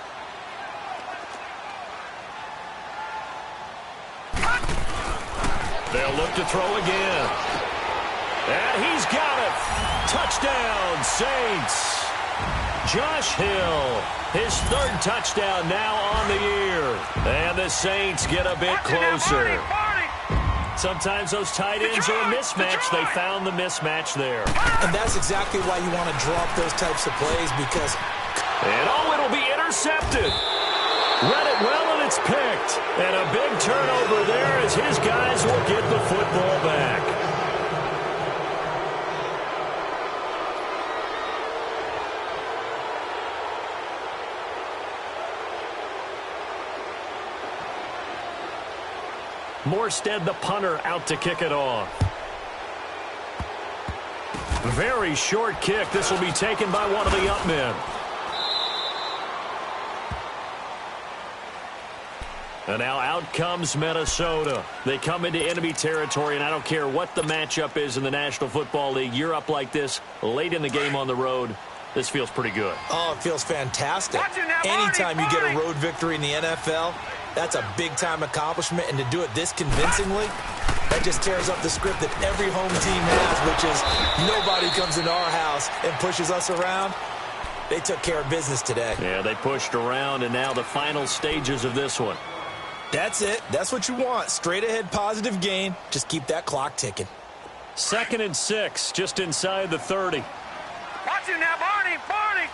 They'll look to throw again. And he's got it. Touchdown, Saints. Josh Hill, his 3rd touchdown now on the year. And the Saints get a bit closer. Sometimes those tight ends are a mismatch. They found the mismatch there. And that's exactly why you want to draw up those types of plays, because... And it'll be intercepted. Read it well, and it's picked. And a big turnover there as his guys will get the football back. Morstead, the punter, out to kick it off. Very short kick. This will be taken by one of the up men. And now out comes Minnesota. They come into enemy territory, and I don't care what the matchup is in the National Football League. You're up like this late in the game on the road. This feels pretty good. Oh, it feels fantastic. Anytime you get a road victory in the NFL, that's a big-time accomplishment, and to do it this convincingly, that just tears up the script that every home team has, which is nobody comes into our house and pushes us around. They took care of business today. Yeah, they pushed around, and now the final stages of this one. That's it. That's what you want. Straight ahead positive gain. Just keep that clock ticking. 2nd and 6, just inside the 30. Watch it now, Barney. Barney.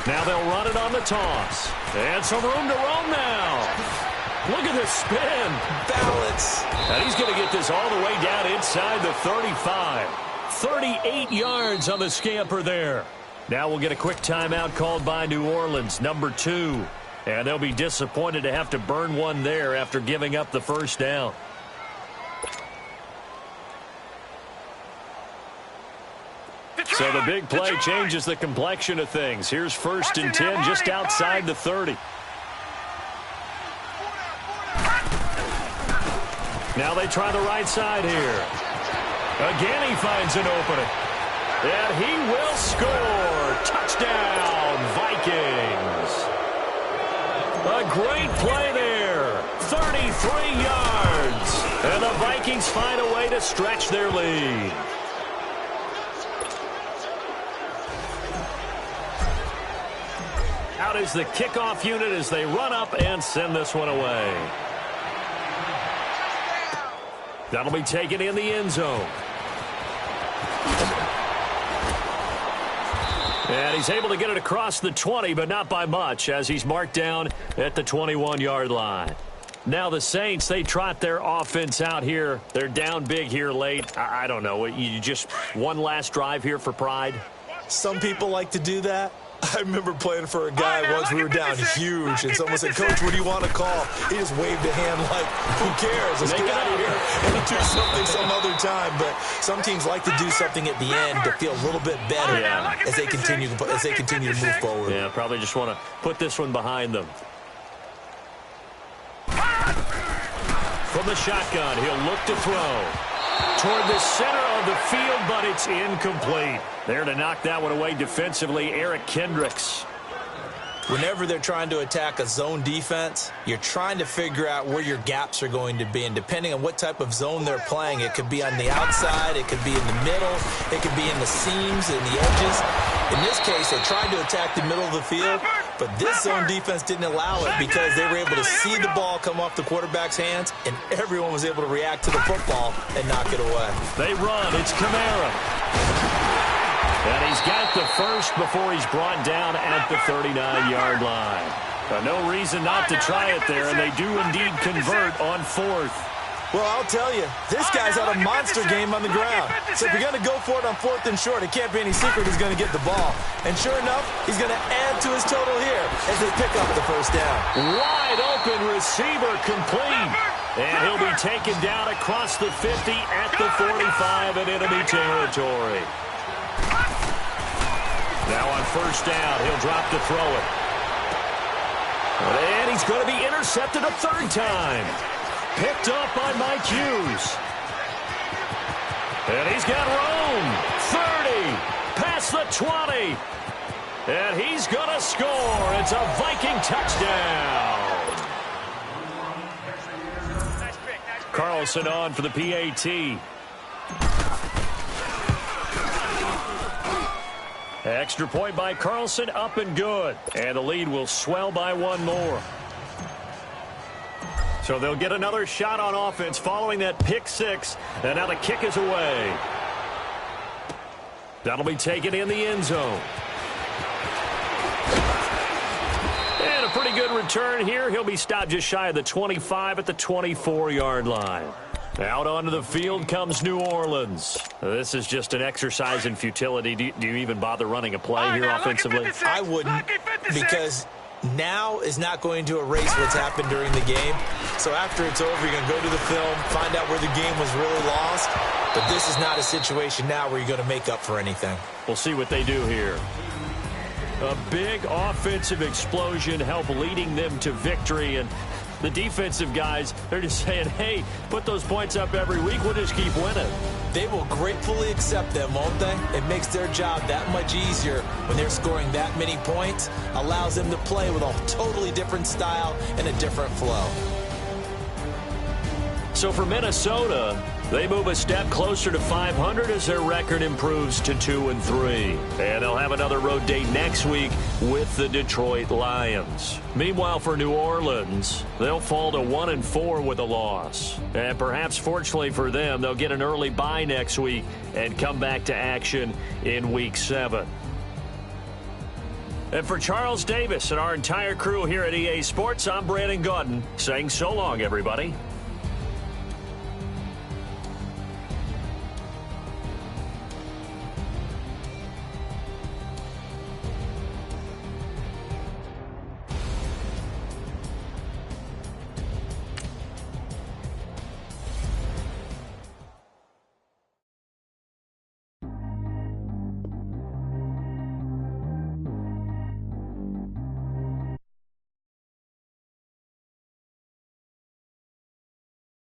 Now they'll run it on the toss. And some room to roam now. Look at this spin. Balance. And he's going to get this all the way down inside the 35. 38 yards on the scamper there. Now we'll get a quick timeout called by New Orleans, number 2. And they'll be disappointed to have to burn one there after giving up the 1st down. So the big play changes the complexion of things. Here's 1st and 10 just outside the 30. Now they try the right side here. Again, he finds an opening. And he will score. Touchdown, Vikings. A great play there. 33 yards. And the Vikings find a way to stretch their lead. Out is the kickoff unit as they run up and send this one away. That'll be taken in the end zone. And he's able to get it across the 20, but not by much, as he's marked down at the 21-yard line. Now the Saints, they trot their offense out here. They're down big here late. I don't know. You just one last drive here for pride? Some people like to do that. I remember playing for a guy once. We were down huge, and someone said, "Coach, what do you want to call?" He just waved a hand like, "Who cares? Let's get out of here and do something some other time." But some teams like to do something at the end to feel a little bit better as they continue to move forward. Yeah, probably just want to put this one behind them. From the shotgun, he'll look to throw toward the center of the field, but it's incomplete. There to knock that one away defensively, Eric Kendricks. Whenever they're trying to attack a zone defense, you're trying to figure out where your gaps are going to be. And depending on what type of zone they're playing, it could be on the outside, it could be in the middle, it could be in the seams and the edges. In this case, they tried to attack the middle of the field, but this zone defense didn't allow it because they were able to see the ball come off the quarterback's hands, and everyone was able to react to the football and knock it away. They run. It's Kamara. And he's got the first before he's brought down at the 39-yard line. No reason not to try it there, and they do indeed convert on fourth. Well, I'll tell you, this guy's had a monster game on the ground. So if you're going to go for it on 4th and short, it can't be any secret he's going to get the ball. And sure enough, he's going to add to his total here as they pick up the first down. Wide open receiver complete. And he'll be taken down across the 50 at the 45 in enemy territory. Now on first down, he'll drop to throw it. And he's going to be intercepted a third time. Picked up by Mike Hughes. And he's got room. 30. Past the 20. And he's going to score. It's a Viking touchdown. Carlson on for the PAT. Extra point by Carlson, up and good. And the lead will swell by one more. So they'll get another shot on offense following that pick six. And now the kick is away. That'll be taken in the end zone. And a pretty good return here. He'll be stopped just shy of the 25 at the 24-yard line. Out onto the field comes New Orleans. This is just an exercise in futility. Do you even bother running a play here offensively? I wouldn't, because now is not going to erase what's happened during the game. So after it's over, you're going to go to the film, find out where the game was really lost. But this is not a situation now where you're going to make up for anything. We'll see what they do here. A big offensive explosion helped leading them to victory, and the defensive guys, they're just saying, hey, put those points up every week. We'll just keep winning. They will gratefully accept them, won't they? It makes their job that much easier when they're scoring that many points. Allows them to play with a totally different style and a different flow. So for Minnesota, they move a step closer to 500 as their record improves to 2-3. And they'll have another road date next week with the Detroit Lions. Meanwhile, for New Orleans, they'll fall to 1-4 with a loss. And perhaps fortunately for them, they'll get an early bye next week and come back to action in Week 7. And for Charles Davis and our entire crew here at EA Sports, I'm Brandon Gaudin saying so long, everybody.